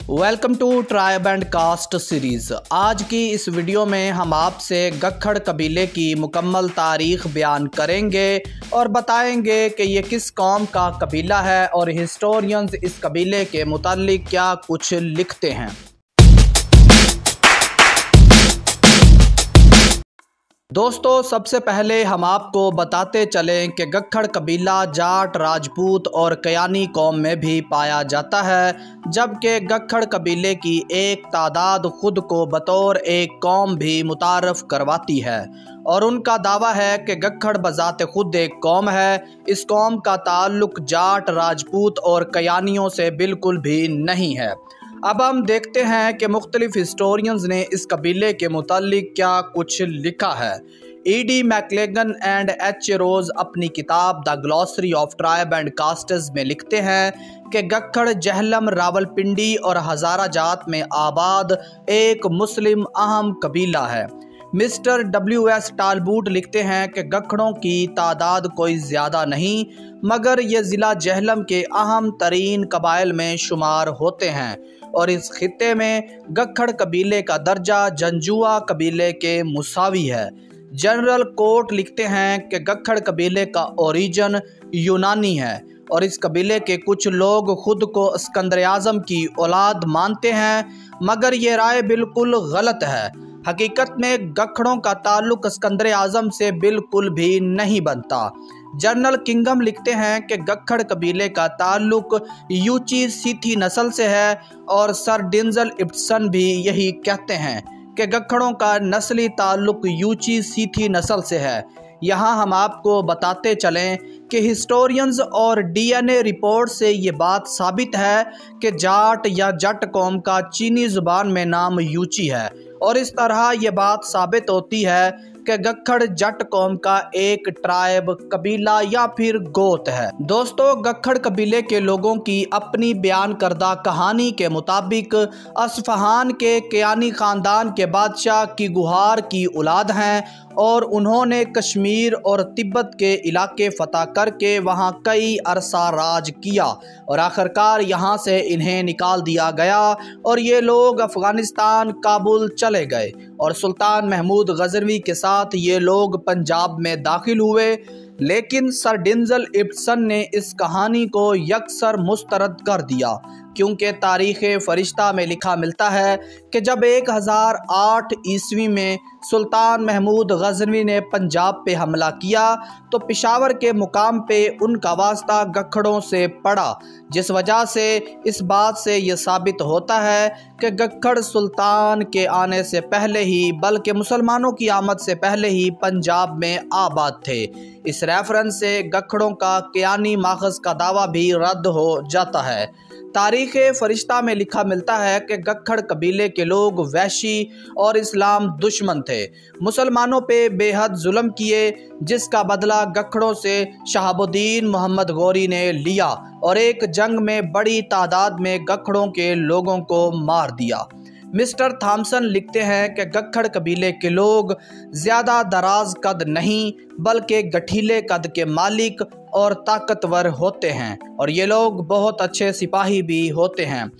Welcome to tribe and caste series. आज की इस वीडियो में हम आपसे गक्खड़ कबीले की मुकम्मल तारीख़ बयान करेंगे और बताएंगे कि ये किस कौम का कबीला है और हिस्टोरियंस इस कबीले के मुताल्लिक क्या कुछ लिखते हैं। दोस्तों, सबसे पहले हम आपको बताते चलें कि गक्खड़ कबीला जाट, राजपूत और कयानी कौम में भी पाया जाता है, जबकि गक्खड़ कबीले की एक तादाद खुद को बतौर एक कौम भी मुतारफ़ करवाती है और उनका दावा है कि गक्खड़ बज़ाते खुद एक कौम है। इस कौम का ताल्लुक़ जाट, राजपूत और कयानियों से बिल्कुल भी नहीं है। अब हम देखते हैं कि मुख्तलिफ हिस्टोरियंस ने इस कबीले के मुताल्लिक क्या कुछ लिखा है। E.D. मैकलेगन and H. रोज़ अपनी किताब the glossary of tribe and castes में लिखते हैं कि गक्खड़ जेहलम, रावलपिंडी और हज़ारा जात में आबाद एक मुस्लिम अहम कबीला है। Mister W.S. टालबूट लिखते हैं कि गक्खड़ों की तादाद कोई ज़्यादा नहीं, मगर ये ज़िला जेहलम के अहम तरीन कबाइल में शुमार होते हैं और इस खित्ते में गक्खड़ कबीले का दर्जा जंजुआ कबीले के मुसावी है। जनरल कोट लिखते हैं कि गक्खड़ कबीले का ओरिजिन यूनानी है और इस कबीले के कुछ लोग खुद को सिकंदर आज़म की औलाद मानते हैं, मगर ये राय बिल्कुल गलत है। हकीकत में गक्खड़ों का ताल्लुक़ सिकंदर आज़म से बिल्कुल भी नहीं बनता। जनरल किंगम लिखते हैं कि गक्खड़ कबीले का ताल्लुक़ यूची सीथी नस्ल से है और सर डेंजल इब्सन भी यही कहते हैं कि गक्खड़ों का नस्ली ताल्लुक़ यूची सीथी नस्ल से है। यहाँ हम आपको बताते चलें कि हिस्टोरियंस और DNA रिपोर्ट से ये बात साबित है कि जाट या जट कौम का चीनी ज़ुबान में नाम यूची है और इस तरह ये बात साबित होती है कि गक्खड़ जट कौम का एक ट्राइब, कबीला या फिर गोत है। दोस्तों, गक्खड़ कबीले के लोगों की अपनी बयान करदा कहानी के मुताबिक असफ़हान के कयानी ख़ानदान के बादशाह की गुहार की औलाद हैं और उन्होंने कश्मीर और तिब्बत के इलाके फ़तह करके वहाँ कई अरसा राज किया और आखिरकार यहाँ से इन्हें निकाल दिया गया और ये लोग अफ़गानिस्तान, काबुल चले गए और सुल्तान महमूद गज़नवी के साथ ये लोग पंजाब में दाखिल हुए। लेकिन सर डेंजल इब्सन ने इस कहानी को यकसर मुस्तरद कर दिया, क्योंकि तारीख़ फ़रिश्ता में लिखा मिलता है कि जब 1008 ईस्वी में सुल्तान महमूद गज़नवी ने पंजाब पे हमला किया तो पेशावर के मुकाम पे उनका वास्ता गक्खड़ों से पड़ा, जिस वजह से इस बात से ये साबित होता है कि गक्खड़ सुल्तान के आने से पहले ही, बल्कि मुसलमानों की आमद से पहले ही पंजाब में आबाद थे। इस रेफरेंस से गक्खड़ों का कयानी माखज़ का दावा भी रद्द हो जाता है। तारीख़ फ़रिश्ता में लिखा मिलता है कि गक्खड़ कबीले के लोग वहशी और इस्लाम दुश्मन थे, मुसलमानों पे बेहद जुल्म किए, जिसका बदला गक्खड़ों से शहाबुद्दीन मोहम्मद गौरी ने लिया और एक जंग में बड़ी तादाद में गक्खड़ों के लोगों को मार दिया। मिस्टर थॉमसन लिखते हैं कि गक्खड़ कबीले के लोग ज़्यादा दराज कद नहीं, बल्कि गठीले कद के मालिक और ताकतवर होते हैं और ये लोग बहुत अच्छे सिपाही भी होते हैं।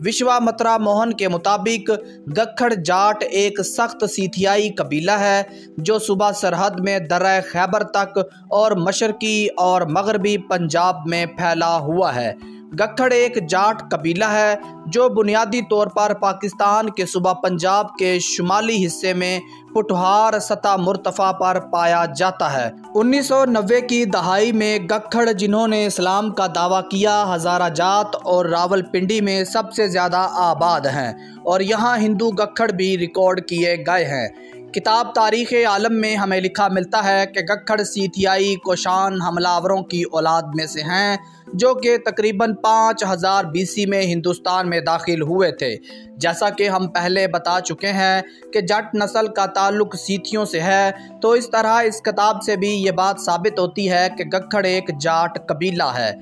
विश्वामित्र मोहन के मुताबिक गक्खड़ जाट एक सख्त सीथियाई कबीला है जो सूबा सरहद में दर्रा खैबर तक और मशरकी और मगरबी पंजाब में फैला हुआ है। गक्खड़ एक जाट कबीला है जो बुनियादी तौर पर पाकिस्तान के सूबा पंजाब के शुमाली हिस्से में पुठहार सतह मुर्तफ़ा पर पाया जाता है। 1990 की दहाई में गक्खड़ जिन्होंने इस्लाम का दावा किया हज़ारा जात और रावलपिंडी में सबसे ज़्यादा आबाद हैं और यहाँ हिंदू गक्खड़ भी रिकॉर्ड किए गए हैं। किताब तारीख़ आलम में हमें लिखा मिलता है कि गक्खड़ सीथियाई कोशान हमलावरों की औलाद में से हैं जो कि तकरीबन 5000 BC में हिंदुस्तान में दाखिल हुए थे। जैसा कि हम पहले बता चुके हैं कि जट नस्ल का ताल्लुक़ सीथियों से है, तो इस तरह इस किताब से भी ये बात साबित होती है कि गक्खड़ एक जाट कबीला है।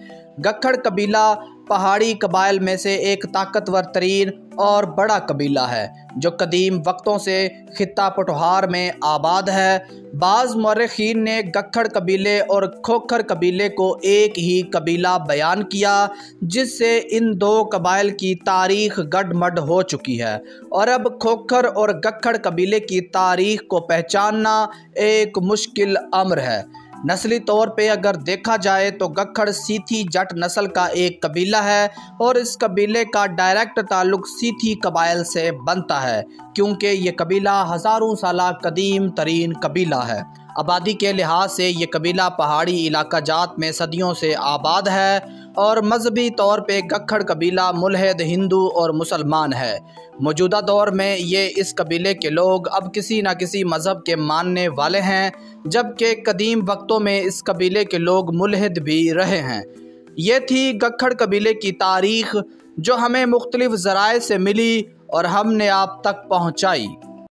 गक्खड़ कबीला पहाड़ी कबाइल में से एक ताकतवर तरीन और बड़ा कबीला है जो कदीम वक्तों से खित्ता पुठहार में आबाद है। बाज़ मौरखीन ने गक्खड़ कबीले और खोखर कबीले को एक ही कबीला बयान किया, जिससे इन दो कबाइल की तारीख गडमड हो चुकी है और अब खोखर और गक्खड़ कबीले की तारीख को पहचानना एक मुश्किल अम्र है। नस्ली तौर पे अगर देखा जाए तो गक्खड़ सीथी जट नस्ल का एक कबीला है और इस कबीले का डायरेक्ट ताल्लुक सीथी कबाइल से बनता है, क्योंकि ये कबीला हज़ारों साल कदीम तरीन कबीला है। आबादी के लिहाज से ये कबीला पहाड़ी इलाका जात में सदियों से आबाद है और मजहबी तौर पे गक्खड़ कबीला मुल्हिद हिंदू और मुसलमान है। मौजूदा दौर में ये इस कबीले के लोग अब किसी न किसी मज़हब के मानने वाले हैं, जबकि कदीम वक्तों में इस कबीले के लोग मुल्हिद भी रहे हैं। ये थी गक्खड़ कबीले की तारीख़, जो हमें मुख्तलिफ़ ज़राए से मिली और हमने आप तक पहुँचाई।